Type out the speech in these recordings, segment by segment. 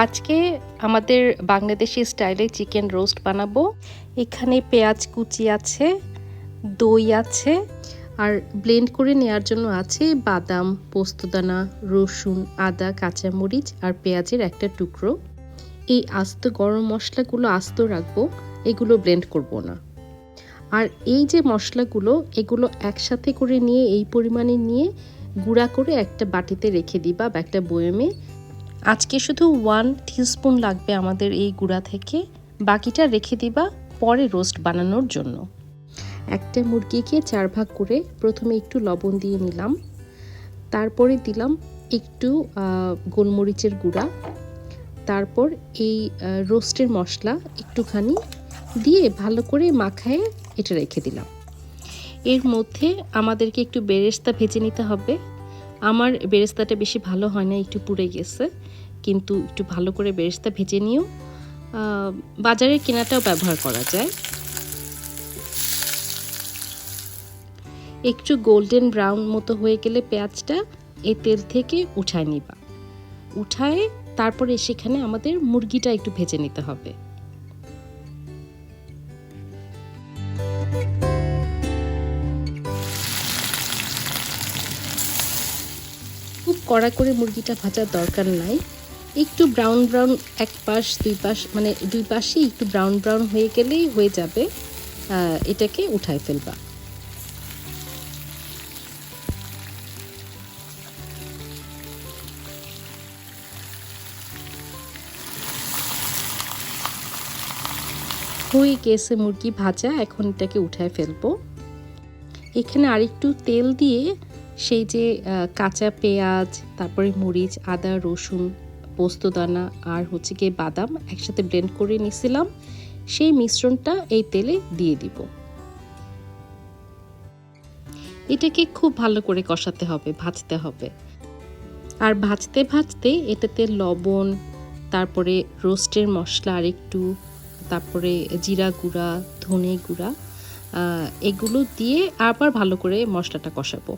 আজকে আমাদের বাংলাদেশি স্টাইলে চিকেন রোস্ট বানাবো। এখানে পেঁয়াজ কুচি আছে, দই আছে, আর ব্লেন্ড করে নেওয়ার জন্য আছে বাদাম, পোস্তদানা, রসুন, আদা, কাঁচামরিচ আর পেঁয়াজের একটা টুকরো। এই আস্ত গরম মশলাগুলো আস্ত রাখবো, এগুলো ব্লেন্ড করব না। আর এই যে মশলাগুলো, এগুলো একসাথে করে নিয়ে এই পরিমাণে নিয়ে গুঁড়া করে একটা বাটিতে রেখে দিবা বা একটা বয়মে। আজকে শুধু 1 টিস্পুন লাগবে আমাদের এই গুঁড়া থেকে, বাকিটা রেখে দিবা পরে রোস্ট বানানোর জন্য। একটা মুরগিকে 4 ভাগ করে প্রথমে একটু লবণ দিয়ে নিলাম, তারপরে দিলাম একটু গোলমরিচের গুঁড়া, তারপর এই রোস্টের মশলা একটুখানি দিয়ে ভালো করে মাখায়ে এটা রেখে দিলাম। এর মধ্যে আমাদেরকে একটু বেরেস্তা ভেজে নিতে হবে। আমার বেরেস্তাটা বেশি ভালো হয় না, একটু পুড়ে গেছে, কিন্তু একটু ভালো করে বেরেস্তা ভেজে নিও। বাজারের কেনাটাও ব্যবহার করা যায়। একটু গোল্ডেন ব্রাউন মতো হয়ে গেলে পেঁয়াজটা এই তেল থেকে উঠায় নিবা। উঠায় তারপরে সেখানে আমাদের মুরগিটা একটু ভেজে নিতে হবে। খুব কড়া করে মুরগিটা ভাজার দরকার নাই, একটু ব্রাউন ব্রাউন, এক পাশ দুই পাশ, মানে দুই পাশে একটু ব্রাউন ব্রাউন হয়ে গেলেই হয়ে যাবে। এটাকে উঠায় ফেলবা। হয়ে গেছে মুরগি ভাজা, এখন এটাকে উঠায় ফেলবো। এখানে আরেকটু তেল দিয়ে সেই যে কাঁচা পেঁয়াজ, তারপরে মরিচ, আদা, রসুন, পোস্তদানা আর হচ্ছে গিয়ে বাদাম একসাথে ব্লেন্ড করে নিয়েছিলাম, সেই মিশ্রণটা এই তেলে দিয়ে দিব। এটাকে খুব ভালো করে কষাতে হবে, ভাজতে হবে। আর ভাজতে ভাজতে এটাতে লবণ, তারপরে রোস্টের মশলা আরেকটু, তারপরে জিরা গুঁড়া, ধনে গুঁড়া, এগুলো দিয়ে আবার ভালো করে মশলাটা কষাবো।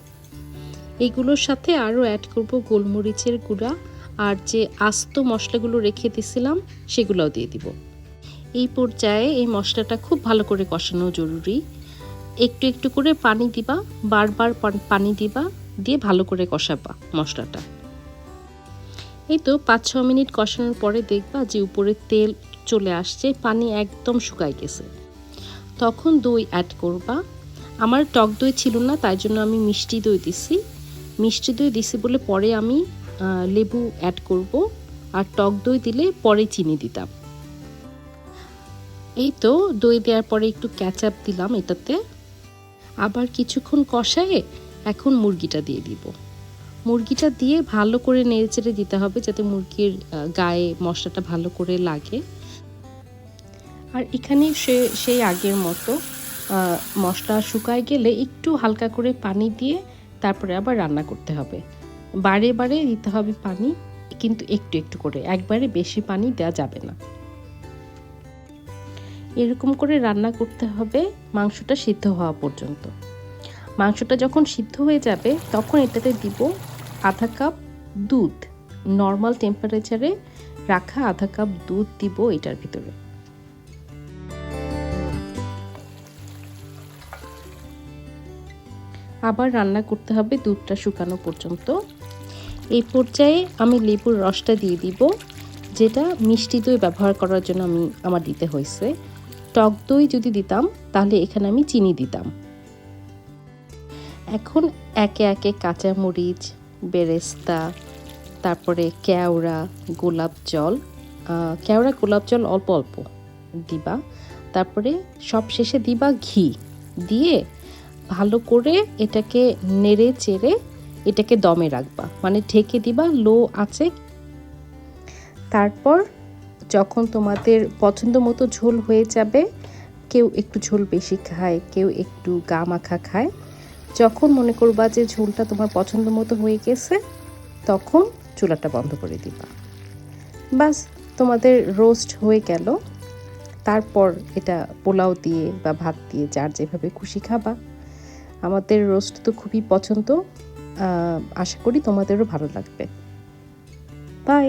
এগুলোর সাথে আরও অ্যাড করব গোলমরিচের গুঁড়া, আর যে আস্ত মশলাগুলো রেখে দিয়েছিলাম সেগুলোও দিয়ে দিব। এই পর্যায়ে এই মশলাটা খুব ভালো করে কষানো জরুরি। একটু একটু করে পানি দিবা, বারবার পানি দিবা, দিয়ে ভালো করে কষাবা মশলাটা। এই তো 5-6 মিনিট কষানোর পরে দেখবা যে উপরে তেল চলে আসছে, পানি একদম শুকায় গেছে। তখন দই অ্যাড করবা। আমার টক দই ছিল না, তাই জন্য আমি মিষ্টি দই দিছি। মিষ্টি দই দিছি বলে পরে আমি লেবু অ্যাড করব, আর টক দই দিলে পরে চিনি দিতাম। এই তো দই দেওয়ার পরে একটু ক্যাচআপ দিলাম এটাতে, আবার কিছুক্ষণ কষায়ে এখন মুরগিটা দিয়ে দিব। মুরগিটা দিয়ে ভালো করে নেড়েচেড়ে দিতে হবে যাতে মুরগির গায়ে মশলাটা ভালো করে লাগে। আর এখানে সেই আগের মতো মশলা শুকায় গেলে একটু হালকা করে পানি দিয়ে তারপরে আবার রান্না করতে হবে। বারে বারে দিতে হবে পানি, কিন্তু একটু একটু করে, একবারে বেশি পানি দেওয়া যাবে না। এরকম করে রান্না করতে হবে মাংসটা সিদ্ধ হওয়া পর্যন্ত। মাংসটা যখন সিদ্ধ হয়ে যাবে তখন এটাতে দিব আধা কাপ দুধ, নর্মাল টেম্পারেচারে রাখা আধা কাপ দুধ দিব এটার ভিতরে। আবার রান্না করতে হবে দুধটা শুকানো পর্যন্ত। এই পর্যায়ে আমি লেবুর রসটা দিয়ে দিব, যেটা মিষ্টি দই ব্যবহার করার জন্য আমার দিতে হয়েছে। টক দই যদি দিতাম তাহলে এখানে আমি চিনি দিতাম। এখন একে একে কাঁচামরিচ, বেরেস্তা, তারপরে কেওড়া, গোলাপ জল অল্প অল্প দিবা। তারপরে সব শেষে দিবা ঘি দিয়ে ভালো করে এটাকে নেড়ে চেড়ে এটাকে দমে রাখবা, মানে ঢেকে দিবা লো আঁচে। তারপর যখন তোমাদের পছন্দ মতো ঝোল হয়ে যাবে, কেউ একটু ঝোল বেশি খায়, কেউ একটু গা মাখা খায়, যখন মনে করবা যে ঝোলটা তোমার পছন্দ মতো হয়ে গেছে তখন চুলাটা বন্ধ করে দিবা। বাস, তোমাদের রোস্ট হয়ে গেল। তারপর এটা পোলাও দিয়ে বা ভাত দিয়ে যার যেভাবে খুশি খাবা। আমাদের রোস্ট তো খুবই পছন্দ, আশা করি তোমাদেরও ভালো লাগবে। বাই।